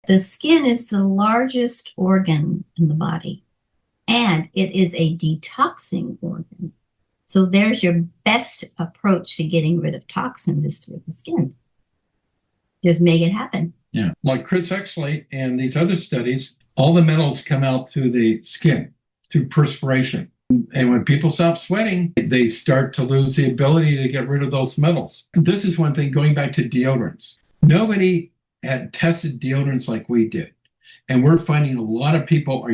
The skin is the largest organ in the body, and it is a detoxing organ. So there's your best approach to getting rid of toxins is through the skin. Just make it happen. Yeah. Like Chris Exley and these other studies, all the metals come out through the skin, through perspiration. And when people stop sweating, they start to lose the ability to get rid of those metals. This is one thing, going back to deodorants. Nobody had tested deodorants like we did. And we're finding a lot of people are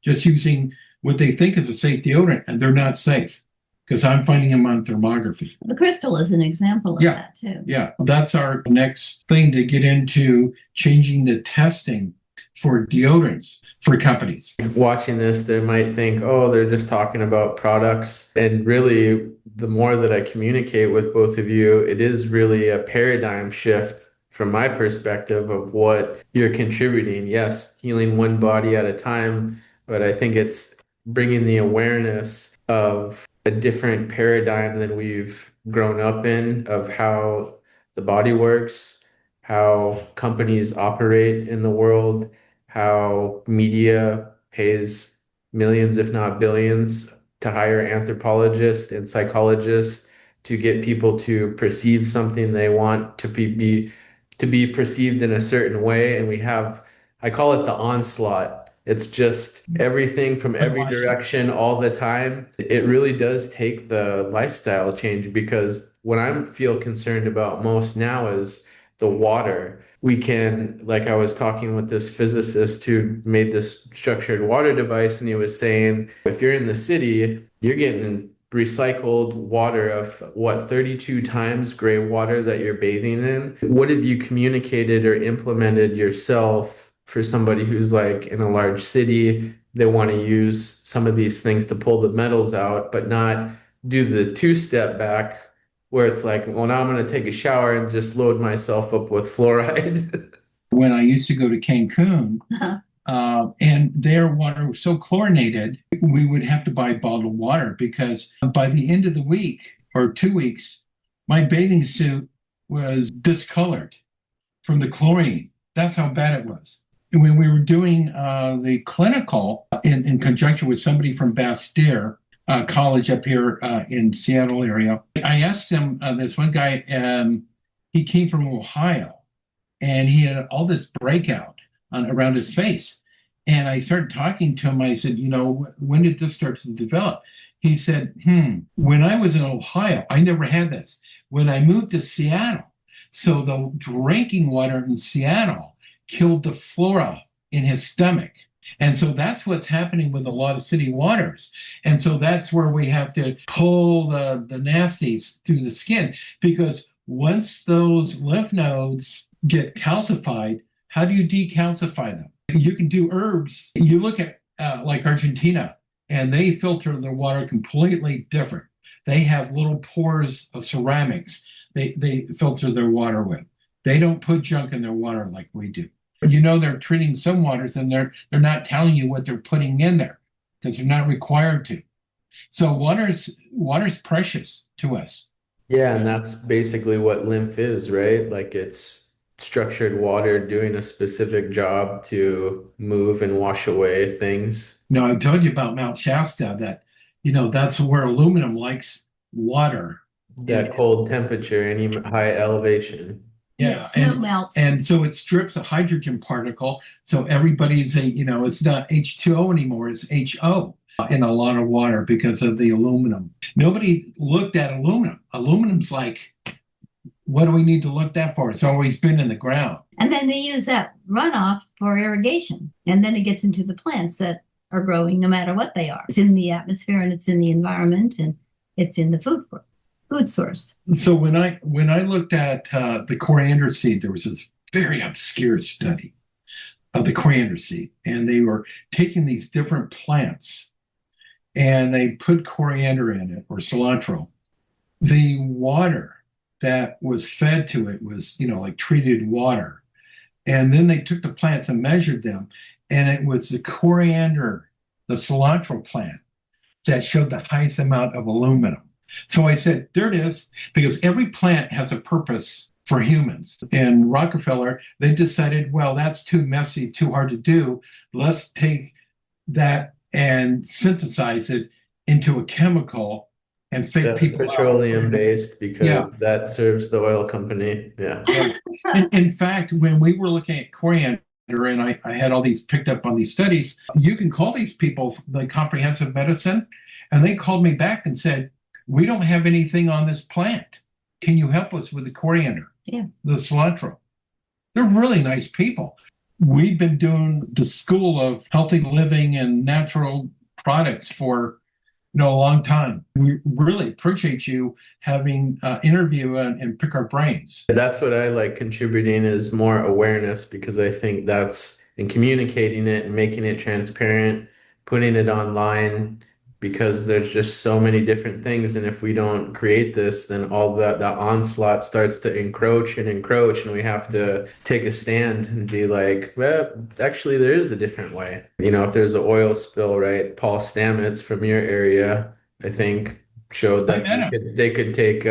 just using what they think is a safe deodorant, and they're not safe, because I'm finding them on thermography. The crystal is an example of that, too. Yeah, that's our next thing, to get into changing the testing for deodorants for companies. Watching this, they might think, oh, they're just talking about products. And really, the more that I communicate with both of you, it is really a paradigm shift from my perspective of what you're contributing. Yes, healing one body at a time, but I think it's bringing the awareness of a different paradigm than we've grown up in, of how the body works, how companies operate in the world, how media pays millions, if not billions, to hire anthropologists and psychologists to get people to perceive something they want to be perceived in a certain way. And we have, I call it the onslaught. It's just everything from every direction all the time. It really does take the lifestyle change, because what I feel concerned about most now is the water. We can, like I was talking with this physicist who made this structured water device, and he was saying, if you're in the city, you're getting recycled water of 32 times gray water that you're bathing in. What have you communicated or implemented yourself for somebody who's like in a large city? They want to use some of these things to pull the metals out, but not do the two-step back where it's like, well, now I'm going to take a shower and just load myself up with fluoride. When I used to go to Cancun, and their water was so chlorinated, we would have to buy bottled water, because by the end of the week or 2 weeks, my bathing suit was discolored from the chlorine. That's how bad it was. And when we were doing the clinical in conjunction with somebody from Bastyr College up here in Seattle area, I asked him, this one guy, he came from Ohio, and he had all this breakout around his face. And I started talking to him. I said, when did this start to develop? He said, when I was in Ohio, I never had this. When I moved to Seattle, so the drinking water in Seattle killed the flora in his stomach. And so that's what's happening with a lot of city waters. And so that's where we have to pull the nasties through the skin, because once those lymph nodes get calcified, how do you decalcify them? You can do herbs. You look at like Argentina, and they filter their water completely different. They have little pores of ceramics they filter their water with. They don't put junk in their water like we do. They're treating some waters, and they're not telling you what they're putting in there, because they're not required to. So water's precious to us. Yeah, and that's basically what lymph is, right? Like, it's structured water doing a specific job to move and wash away things. I told you about Mount Shasta, that that's where aluminum likes water. That cold temperature, any high elevation. Yeah, snow melts. And so it strips a hydrogen particle. So everybody's it's not H2O anymore, it's HO in a lot of water because of the aluminum. Nobody looked at aluminum. Aluminum's like, what do we need to look that for? It's always been in the ground. And then they use that runoff for irrigation. And then it gets into the plants that are growing no matter what they are. It's in the atmosphere, and it's in the environment, and it's in the food source. So when I looked at the coriander seed, there was this very obscure study of the coriander seed. And they were taking these different plants, and they put coriander in it, or cilantro. The water that was fed to it was, like treated water. And then they took the plants and measured them, and it was the coriander, the cilantro plant, that showed the highest amount of aluminum. So I said, there it is, because every plant has a purpose for humans. In Rockefeller, they decided, well, that's too messy, too hard to do. Let's take that and synthesize it into a chemical and fake That's people out. petroleum based Yeah. because that serves the oil company. Yeah. Yeah. In fact, when we were looking at coriander, and I had all these picked up on these studies, you can call these people the comprehensive medicine, and they called me back and said, we don't have anything on this plant. Can you help us with the coriander? Yeah. The cilantro. They're really nice people. We've been doing the school of healthy living and natural products for a long time. We really appreciate you having interview and pick our brains. That's what I like contributing is more awareness because I think that's in communicating it and making it transparent, putting it online because there's just so many different things. And if we don't create this, then all that onslaught starts to encroach and we have to take a stand and be like, well, actually there is a different way. If there's an oil spill, right? Paul Stamets from your area, I think showed that they could take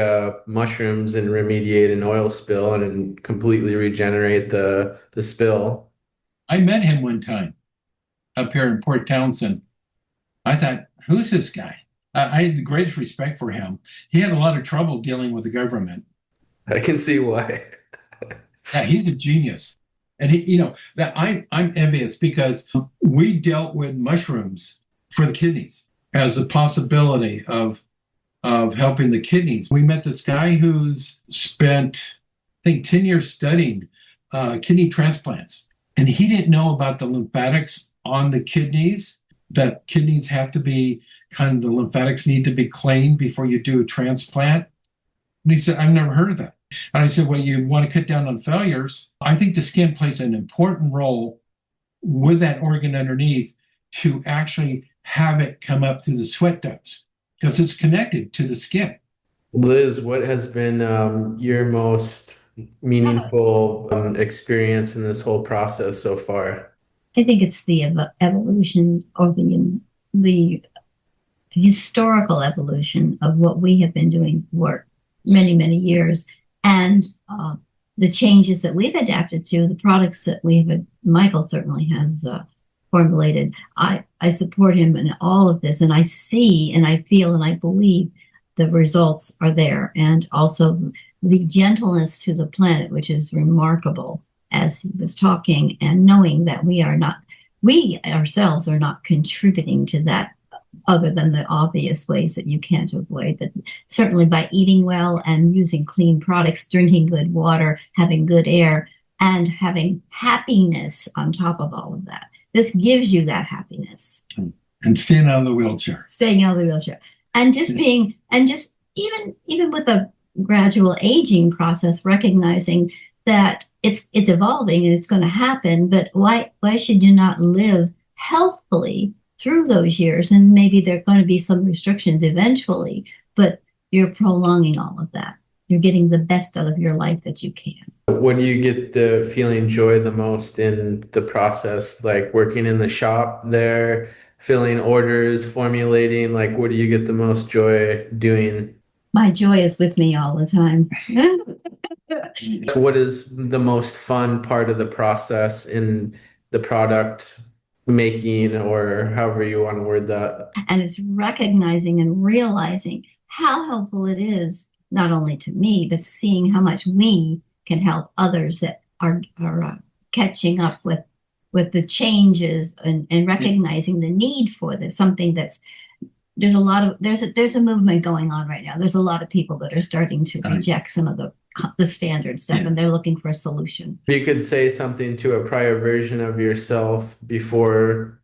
mushrooms and remediate an oil spill and completely regenerate the spill. I met him one time up here in Port Townsend. I thought, who's this guy? I had the greatest respect for him. He had a lot of trouble dealing with the government. I can see why. Yeah, he's a genius. And that I'm envious because we dealt with mushrooms for the kidneys as a possibility of helping the kidneys. We met this guy who's spent, I think, 10 years studying kidney transplants. And he didn't know about the lymphatics on the kidneys, that kidneys have to be the lymphatics need to be cleaned before you do a transplant. And he said, I've never heard of that. And I said, well, you want to cut down on failures. I think the skin plays an important role with that organ underneath to actually have it come up through the sweat ducts because it's connected to the skin. Liz, what has been your most meaningful experience in this whole process so far? I think it's the evolution or the historical evolution of what we have been doing for many, many years. And the changes that we've adapted to, the products that Michael certainly has formulated. I support him in all of this, and I see and I feel and I believe the results are there. And also the gentleness to the planet, which is remarkable as he was talking, and knowing that we ourselves are not contributing to that other than the obvious ways that you can't avoid, but certainly by eating well and using clean products, drinking good water, having good air, and having happiness on top of all of that. This gives you that happiness. And staying out of the wheelchair. Staying out of the wheelchair. And just being, and just even with a gradual aging process, recognizing that it's evolving and it's going to happen, but why should you not live healthfully through those years? And maybe there are going to be some restrictions eventually, but you're prolonging all of that. You're getting the best out of your life that you can. When do you get the feeling joy the most in the process, like working in the shop there, filling orders, formulating, like what do you get the most joy doing? My joy is with me all the time. What is the most fun part of the process in the product making, or however you want to word that? And it's recognizing and realizing how helpful it is, not only to me, but seeing how much we can help others that are catching up with the changes and recognizing the need for this. Something that's there's a movement going on right now. There's a lot of people that are starting to reject some of the standard stuff, and they're looking for a solution. You could say something to a prior version of yourself before,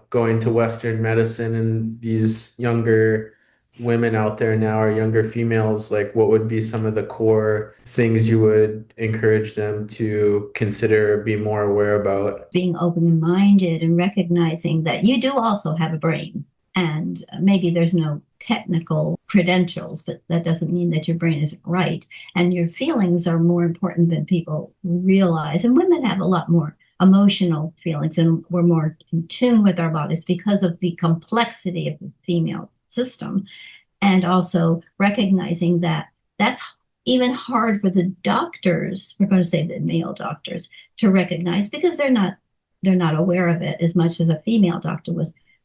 going to Western medicine, and these younger women out there now, or younger females, like what would be some of the core things you would encourage them to consider or be more aware about? Being open-minded and recognizing that you do also have a brain. And maybe there's no technical credentials, but that doesn't mean that your brain isn't right. And your feelings are more important than people realize. And women have a lot more emotional feelings, and we're more in tune with our bodies because of the complexity of the female system. And also recognizing that that's even hard for the doctors, we're going to say the male doctors, to recognize because they're not aware of it as much as a female doctor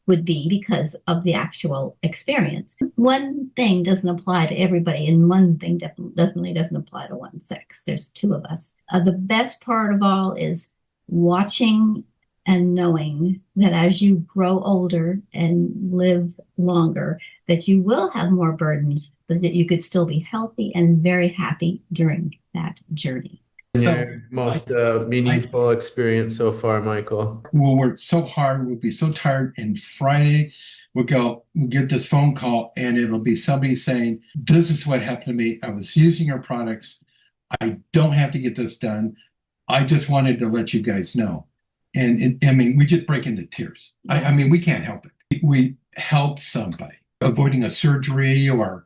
would be because of the actual experience. One thing doesn't apply to everybody, and one thing definitely doesn't apply to one sex. There's two of us. The best part of all is watching and knowing that as you grow older and live longer, that you will have more burdens, but that you could still be healthy and very happy during that journey. Your most meaningful experience so far, Michael? We'll work so hard, we'll be so tired, and Friday we'll get this phone call, and it'll be somebody saying, "This is what happened to me. I was using your products. I don't have to get this done. I just wanted to let you guys know." And I mean, we just break into tears. I mean, we can't help it. We help somebody avoiding a surgery, or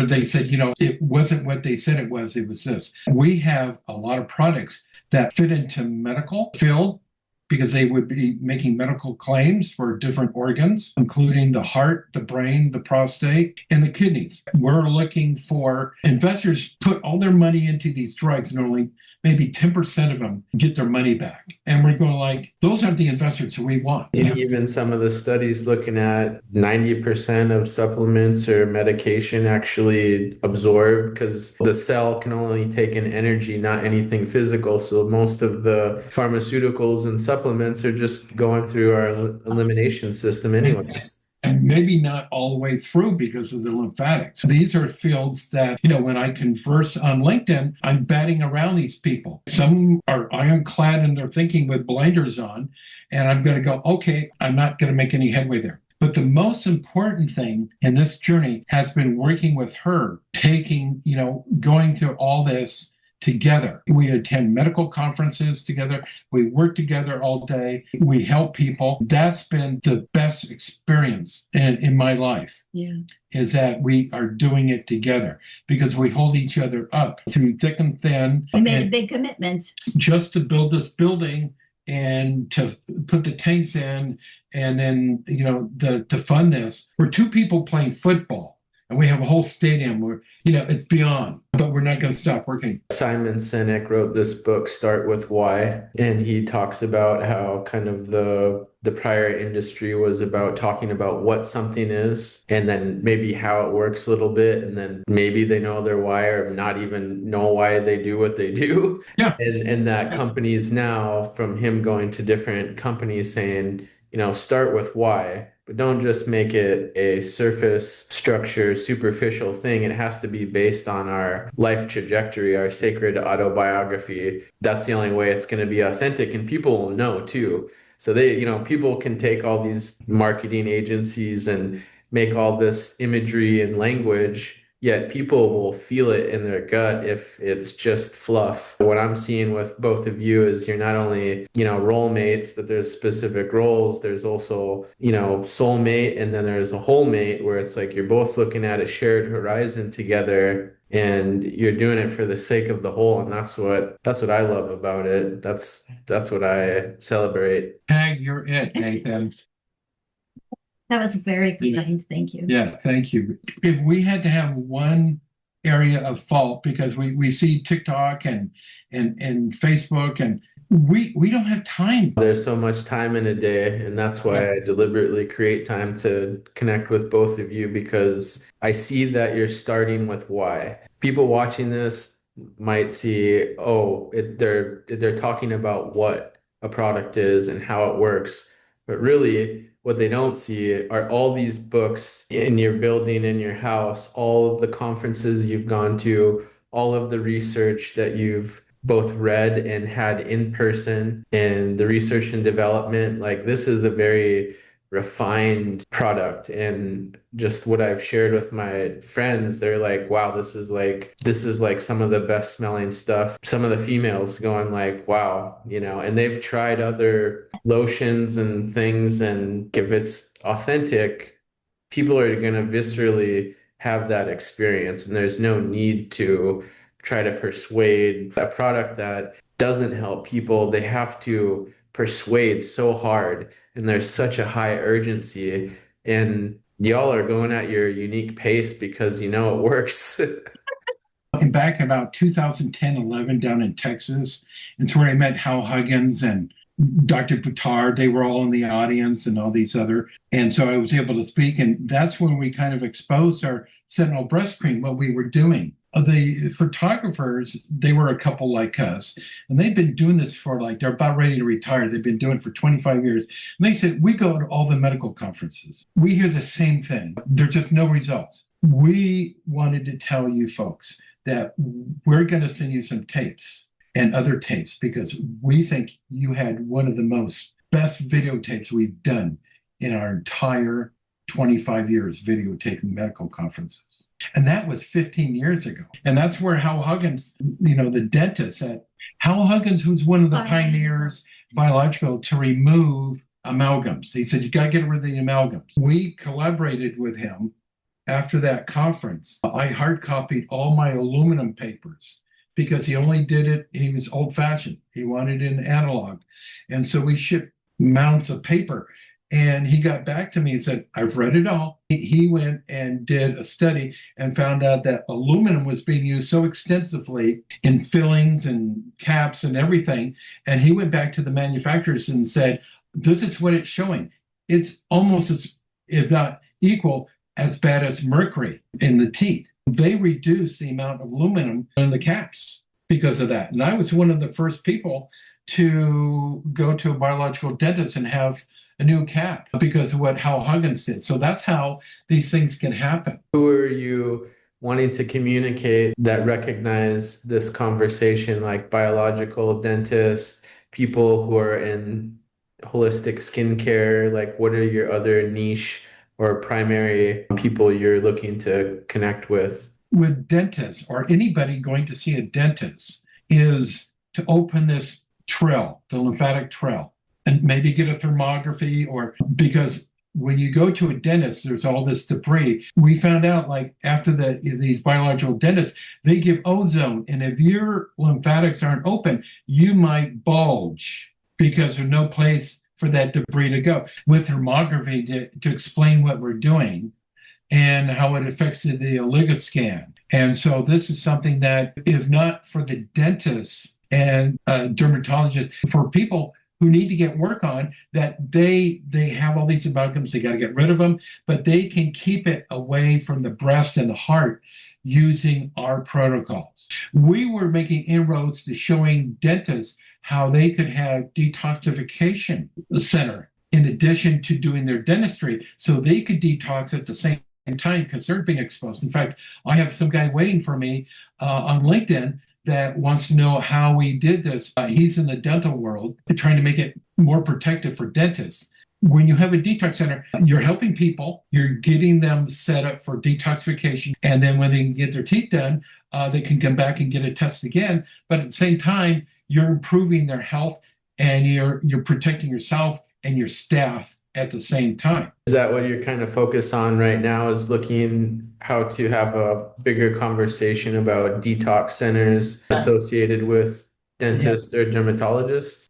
they said, it wasn't what they said it was this. We have a lot of products that fit into medical field because they would be making medical claims for different organs, including the heart, the brain, the prostate, and the kidneys. We're looking for investors put all their money into these drugs, and only maybe 10% of them get their money back. And we're going like, those aren't the investors that we want. And even some of the studies looking at 90% of supplements or medication actually absorb, because the cell can only take in energy, not anything physical. So most of the pharmaceuticals and supplements are just going through our elimination system anyways. And maybe not all the way through because of the lymphatics. These are fields that, when I converse on LinkedIn, I'm batting around these people. Some are ironclad in their thinking with blinders on, and I'm going to go, okay, I'm not going to make any headway there. But the most important thing in this journey has been working with her, going through all this together. We attend medical conferences together. We work together all day. We help people. That's been the best experience in my life. Yeah. Is that we are doing it together because we hold each other up through thick and thin. We made a big commitment just to build this building and to put the tanks in, and then, to fund this. We're two people playing football. And we have a whole stadium where, it's beyond, but we're not going to stop working. Simon Sinek wrote this book, Start With Why, and he talks about how kind of the prior industry was about talking about what something is and then maybe how it works a little bit, and then maybe they know their why or not even know why they do what they do. Yeah. And that companies now, from him going to different companies saying, start with why. But don't just make it a surface structure, superficial thing. It has to be based on our life trajectory, our sacred autobiography. That's the only way it's going to be authentic, and people will know too. So people can take all these marketing agencies and make all this imagery and language, yet people will feel it in their gut if it's just fluff. What I'm seeing with both of you is you're not only, role mates, that there's specific roles, there's also, soulmate, and then there's a whole mate where it's like you're both looking at a shared horizon together and you're doing it for the sake of the whole. And that's what I love about it. That's what I celebrate. Tag, you're it, Nathan. That was very kind. Thank you. Yeah, thank you. If we had to have one area of fault, because we see TikTok and Facebook, and we don't have time. There's so much time in a day, and that's why I deliberately create time to connect with both of you, because I see that you're starting with why. People watching this might see, they're talking about what a product is and how it works, but really what they don't see are all these books in your building, in your house, all of the conferences you've gone to, all of the research that you've both read and had in person, and the research and development. Like, this is a very refined product, and just what I've shared with my friends, they're like, wow, this is like some of the best smelling stuff. Some of the females going like, wow, and they've tried other lotions and things, and if it's authentic, people are going to viscerally have that experience, and there's no need to try to persuade a product that doesn't help people. They have to persuade so hard, and there's such a high urgency, and y'all are going at your unique pace because it works. And back in about 2010, 11 down in Texas. It's where I met Hal Huggins and Dr. Butard. They were all in the audience and all these other. And so I was able to speak. And that's when we kind of exposed our Sentinel breast cream, what we were doing. The photographers, they were a couple like us, and they've been doing this for they're about ready to retire. They've been doing it for 25 years. And they said, we go to all the medical conferences. We hear the same thing. There's just no results. We wanted to tell you folks that we're going to send you some tapes and other tapes because we think you had one of the best videotapes we've done in our entire 25 years videotaping medical conferences. And that was 15 years ago. And that's where Hal Huggins, the dentist Hal Huggins, who's one of the pioneers, biological, to remove amalgams. He said, you got to get rid of the amalgams. We collaborated with him after that conference. I hard copied all my aluminum papers because he only did it, he was old fashioned. He wanted it in analog. And so we shipped mounts of paper. And he got back to me and said, I've read it all. He went and did a study and found out that aluminum was being used so extensively in fillings and caps and everything. And he went back to the manufacturers and said, this is what it's showing. It's almost as, if not equal, as bad as mercury in the teeth. They reduced the amount of aluminum in the caps because of that. And I was one of the first people to go to a biological dentist and have a new cap because of what Hal Huggins did. So that's how these things can happen. Who are you wanting to communicate that recognize this conversation, like biological dentists, people who are in holistic skincare? Like, what are your other niche or primary people you're looking to connect with? With dentists or anybody going to see a dentist is to open this trail, the lymphatic trail, and maybe get a thermography, or because when you go to a dentist, there's all this debris. We found out after these biological dentists, they give ozone. And if your lymphatics aren't open, you might bulge because there's no place for that debris to go. With thermography to explain what we're doing and how it affects the oligoscan. And so this is something that, if not for the dentists and dermatologists, for people who need to get work on, that they have all these amalgams, they got to get rid of them, but they can keep it away from the breast and the heart using our protocols. We were making inroads to showing dentists how they could have detoxification center in addition to doing their dentistry, so they could detox at the same time because they're being exposed. In fact, I have some guy waiting for me on LinkedIn that wants to know how we did this. He's in the dental world, trying to make it more protective for dentists. When you have a detox center, you're helping people, you're getting them set up for detoxification, and then when they can get their teeth done, they can come back and get a test again. But at the same time, you're improving their health and you're protecting yourself and your staff at the same time. Is that what you're kind of focused on right now, is looking how to have a bigger conversation about detox centers associated with dentists or dermatologists?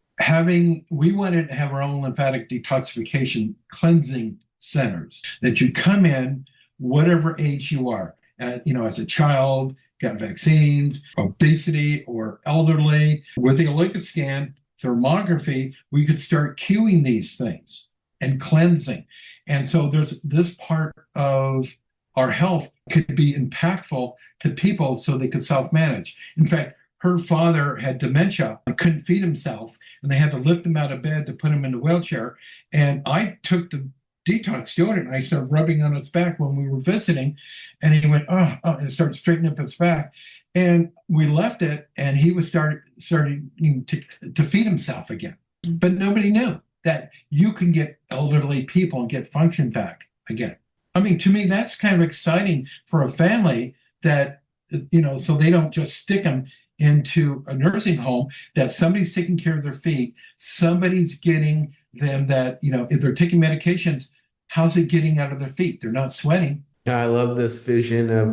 We wanted to have our own lymphatic detoxification cleansing centers that you come in, whatever age you are, as a child, got vaccines, obesity, or elderly. With the oligoscan thermography, we could start cueing these things and cleansing. And so there's this part of our health could be impactful to people so they could self-manage. In fact, her father had dementia and couldn't feed himself, and they had to lift him out of bed to put him in a wheelchair. And I took the detox deodorant and I started rubbing on his back when we were visiting, and he went, and started straightening up his back. And we left it, and he was starting to feed himself again. But nobody knew that you can get elderly people and get function back again. I mean, to me, that's kind of exciting for a family that, so they don't just stick them into a nursing home, that somebody's taking care of their feet, somebody's getting them that, if they're taking medications, how's it getting out of their feet? They're not sweating. I love this vision of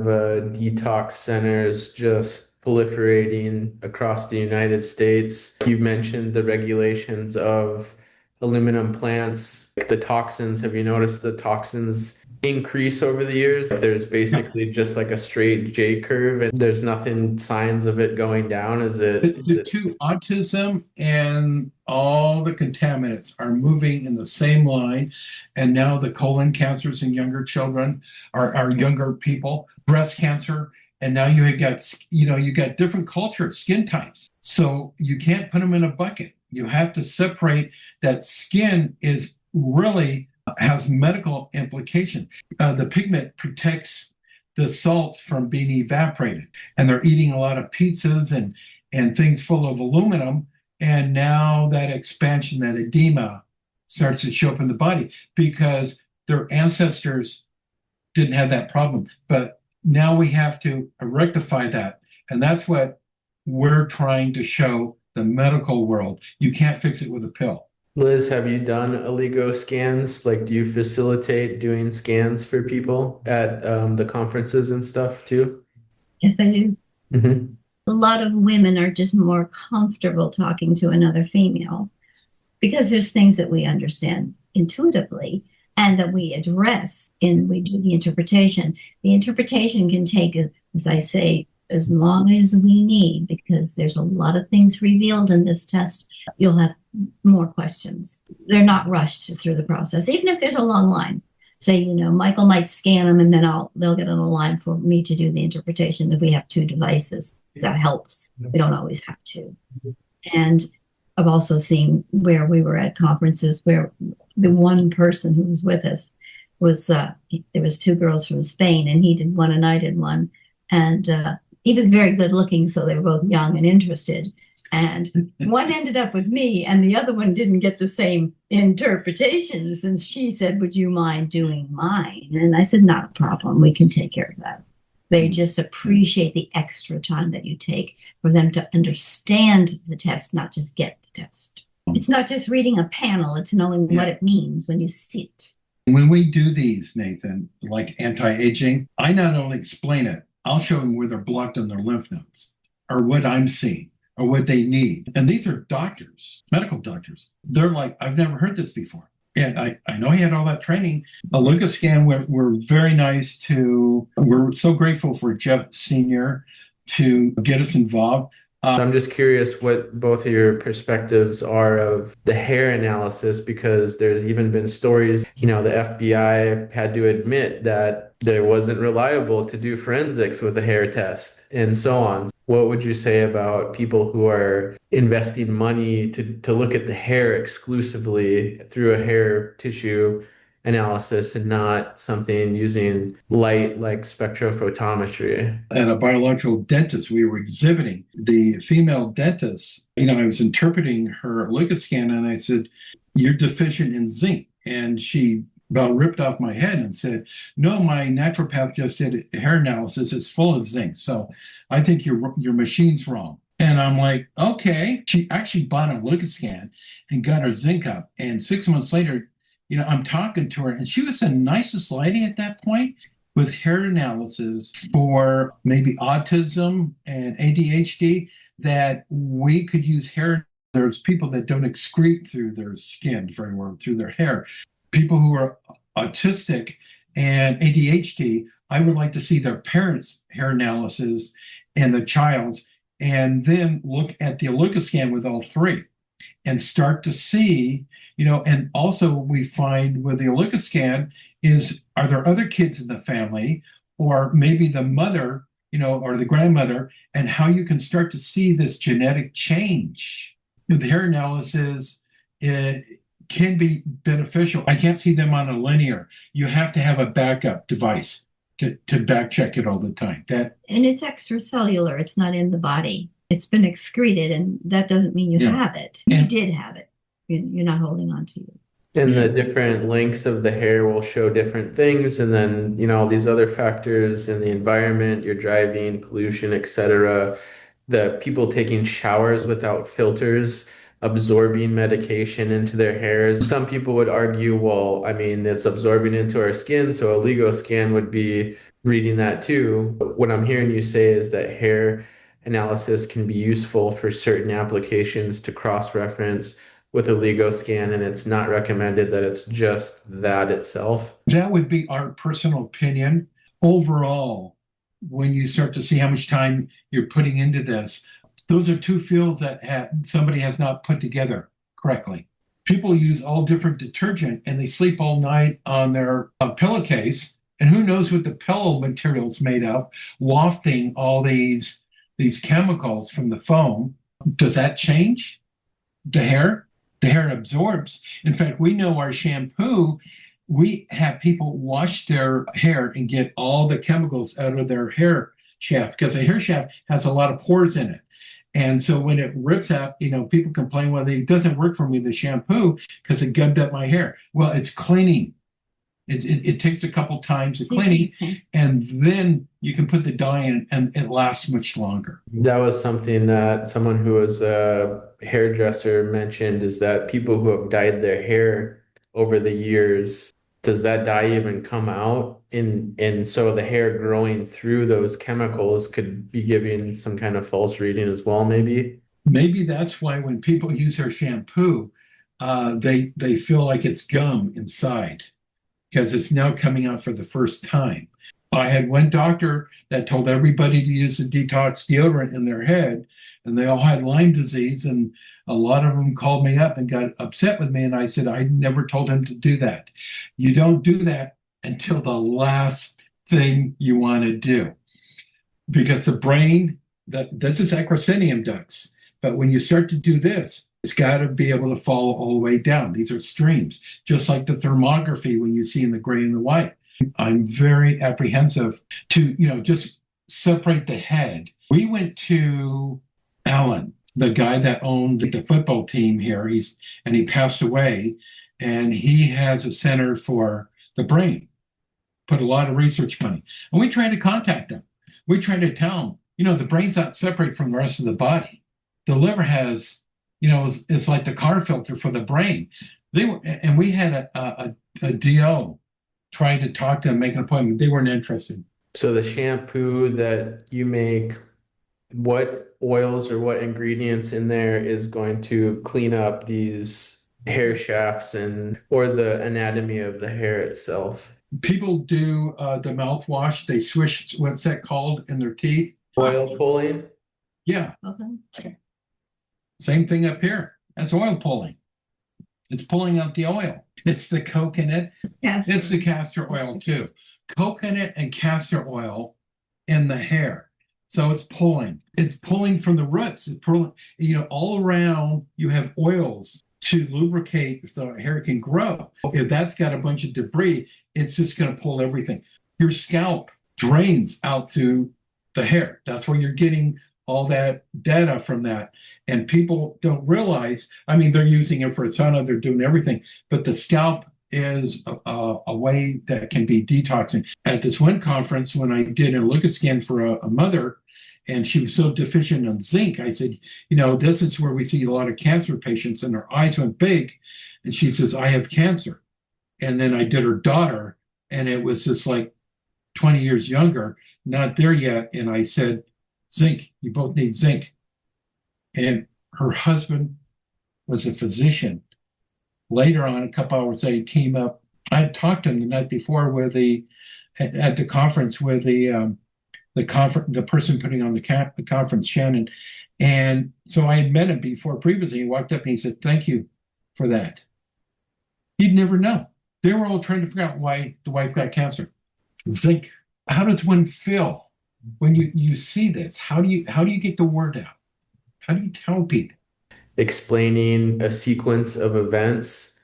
detox centers just proliferating across the United States. You've mentioned the regulations of aluminum plants, like the toxins, have you noticed the toxins increase over the years? Like there's basically just like a straight J curve and there's nothing signs of it going down. The two, autism and all the contaminants are moving in the same line. And now the colon cancers in younger children are younger people, breast cancer. And now you got, you got different culture skin types. So you can't put them in a bucket. You have to separate that skin is really has medical implication. The pigment protects the salts from being evaporated. And they're eating a lot of pizzas and things full of aluminum. And now that expansion, that edema starts to show up in the body because their ancestors didn't have that problem. But now we have to rectify that. And that's what we're trying to show the medical world. You can't fix it with a pill. Liz, have you done Oligo scans? Like, do you facilitate doing scans for people at the conferences and stuff too? Yes, I do. Mm-hmm. A lot of women are just more comfortable talking to another female because there's things that we understand intuitively and that we address in we do the interpretation. The interpretation can take, as I say, as long as we need because there's a lot of things revealed in this test. You'll have more questions. They're not rushed through the process, even if there's a long line. Say, Michael might scan them and then they'll get on a line for me to do the interpretation if we have two devices. That helps. We don't always have to. And I've also seen where we were at conferences where the one person who was with us was, there was two girls from Spain and he did one and I did one. And he was very good looking, so they were both young and interested. And one ended up with me and the other one didn't get the same interpretations. And she said, would you mind doing mine? And I said, not a problem. We can take care of that. They just appreciate the extra time that you take for them to understand the test, not just get the test. It's not just reading a panel. It's knowing what it means when you see it. When we do these, Nathan, like anti-aging, I not only explain it, I'll show them where they're blocked on their lymph nodes or what I'm seeing or what they need. And these are doctors, medical doctors. They're like, I've never heard this before. And I know he had all that training. A Lucas scan, we're very nice to, we're so grateful for Jeff Sr. to get us involved. I'm just curious what both of your perspectives are of the hair analysis, because there's even been stories, the FBI had to admit that there wasn't reliable to do forensics with a hair test and so on. What would you say about people who are investing money to look at the hair exclusively through a hair tissue analysis and not something using light like spectrophotometry? At a biological dentist, we were exhibiting the female dentist. I was interpreting her Lucas scan and I said, you're deficient in zinc. And she about ripped off my head and said, no, my naturopath just did a hair analysis. It's full of zinc. So I think your machine's wrong. And I'm like, okay. She actually bought a Lucas scan and got her zinc up. And 6 months later, I'm talking to her and she was the nicest lady at that point with hair analysis for maybe autism and ADHD that we could use hair. There's people that don't excrete through their skin very well, through their hair. People who are autistic and ADHD, I would like to see their parents' hair analysis and the child's, and then look at the Lucas scan with all three and start to see, and also we find with the Lucas scan is, are there other kids in the family or maybe the mother, or the grandmother, and how you can start to see this genetic change. The hair analysis, it can be beneficial. I can't see them on a linear. You have to have a backup device to back check it all the time. And it's extracellular. It's not in the body. It's been excreted, and that doesn't mean you have it. You did have it. You're not holding on to it. And the different lengths of the hair will show different things. And then, all these other factors in the environment, your driving, pollution, etc. The people taking showers without filters, absorbing medication into their hairs. Some people would argue, well, it's absorbing into our skin, so a LIGO scan would be reading that too. But what I'm hearing you say is that hair analysis can be useful for certain applications to cross-reference with a LEGO scan, and it's not recommended that it's just that itself? That would be our personal opinion. Overall, when you start to see how much time you're putting into this, those are two fields that somebody has not put together correctly. People use all different detergent and they sleep all night on their pillowcase, and who knows what the pillow material is made of, wafting all these chemicals from the foam. Does that change the hair? The hair absorbs. In fact, we know our shampoo, we have people wash their hair and get all the chemicals out of their hair shaft, because a hair shaft has a lot of pores in it. And so when it rips out, people complain, well, it doesn't work for me, the shampoo, because it gummed up my hair. Well, it's cleaning. It takes a couple times of cleaning, and then you can put the dye in and it lasts much longer. That was something that someone who was a hairdresser mentioned, is that people who have dyed their hair over the years, does that dye even come out? And so the hair growing through those chemicals could be giving some kind of false reading as well, maybe? Maybe that's why when people use our shampoo, they feel like it's gum inside, because it's now coming out for the first time. I had one doctor that told everybody to use the Detox deodorant in their head, and they all had Lyme disease, and a lot of them called me up and got upset with me, and I said, I never told him to do that. You don't do that until the last thing you want to do, because the brain, that's its acrocynium ducts. But when you start to do this, it's got to be able to follow all the way down. These are streams, just like the thermography when you see in the gray and the white. I'm very apprehensive to, just separate the head. We went to Alan, the guy that owned the football team here. He passed away, and he has a center for the brain. Put a lot of research money. And we tried to contact him. We tried to tell him, the brain's not separate from the rest of the body. The liver has, it's like the car filter for the brain. And we had a DO try to talk to them, make an appointment. They weren't interested. So the shampoo that you make, what oils or what ingredients in there is going to clean up these hair shafts or the anatomy of the hair itself? People do the mouthwash. They swish, what's that called, in their teeth? Oil pulling? Yeah. Okay. Same thing up here. That's oil pulling. It's pulling out the oil. It's the coconut. Yes. It's the castor oil too. Coconut and castor oil in the hair. So it's pulling. It's pulling from the roots. It's pulling, all around you have oils to lubricate if the hair can grow. If that's got a bunch of debris, it's just going to pull everything. Your scalp drains out to the hair. That's where you're getting all that data from that. And people don't realize, they're using it for sauna, they're doing everything, but the scalp is a way that can be detoxing. At this one conference, when I did a look scan for a mother, and she was so deficient in zinc, I said, this is where we see a lot of cancer patients, and her eyes went big. And she says, I have cancer. And then I did her daughter, and it was just like 20 years younger, not there yet. And I said, zinc, you both need zinc. And her husband was a physician. Later on, a couple hours later, he came up. I had talked to him the night before at the conference with the person putting on the conference, Shannon. And so I had met him before previously. He walked up and he said, thank you for that. He'd never know. They were all trying to figure out why the wife got cancer. Zinc. How does one feel when you see this? How do you get the word out? How do you tell people? Explaining a sequence of events,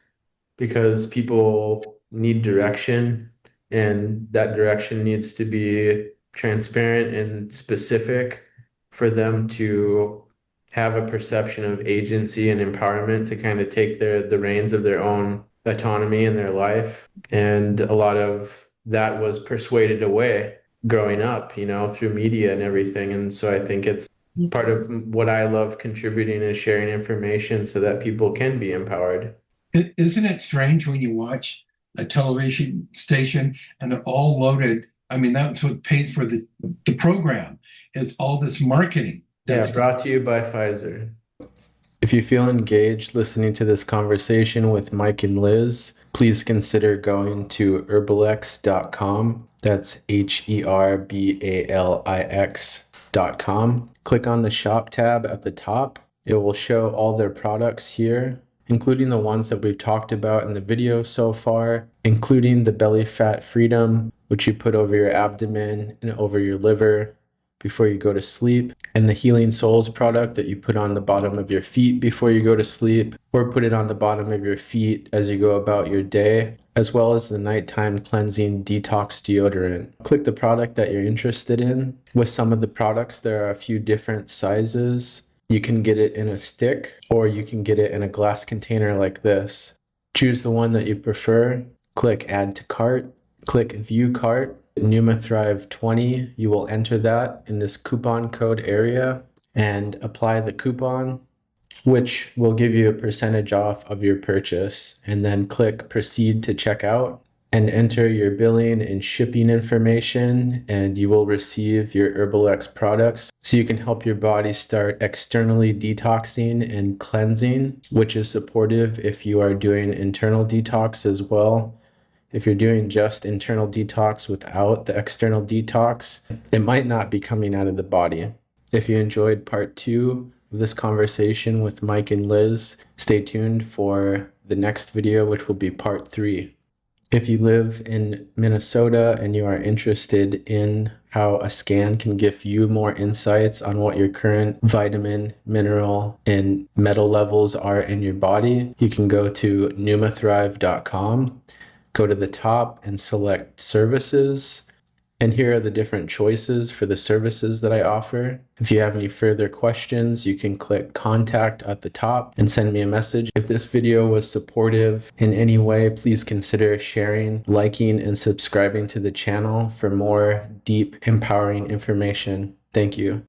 because people need direction, and that direction needs to be transparent and specific for them to have a perception of agency and empowerment to kind of take the reins of their own autonomy in their life. And a lot of that was persuaded away growing up, through media and everything. And so I think it's part of what I love contributing is sharing information so that people can be empowered. Isn't it strange when you watch a television station and they're all loaded? That's what pays for the program, is all this marketing. Yeah, brought to you by Pfizer. If If you feel engaged listening to this conversation with Mike and Liz, please consider going to herbalix.com. That's herbalix.com. Click on the shop tab at the top. It will show all their products here, including the ones that we've talked about in the video so far, including the belly fat freedom, which you put over your abdomen and over your liver before you go to sleep, and the Healing Souls product that you put on the bottom of your feet before you go to sleep, or put it on the bottom of your feet as you go about your day, as well as the nighttime cleansing detox deodorant. Click the product that you're interested in. With some of the products, there are a few different sizes. You can get it in a stick, or you can get it in a glass container like this. Choose the one that you prefer. Click Add to Cart. Click View Cart. Pneumothrive 20, you will enter that in this coupon code area and apply the coupon, which will give you a percentage off of your purchase. And then click Proceed to Checkout and enter your billing and shipping information, and you will receive your Herbalix products so you can help your body start externally detoxing and cleansing, which is supportive if you are doing internal detox as well. If you're doing just internal detox without the external detox, it might not be coming out of the body. If you enjoyed part 2 of this conversation with Mike and Liz, stay tuned for the next video, which will be part 3. If you live in Minnesota and you are interested in how a scan can give you more insights on what your current vitamin, mineral, and metal levels are in your body, you can go to pneumothrive.com. Go to the top and select services. And here are the different choices for the services that I offer. If you have any further questions, you can click contact at the top and send me a message. If this video was supportive in any way, please consider sharing, liking, and subscribing to the channel for more deep, empowering information. Thank you.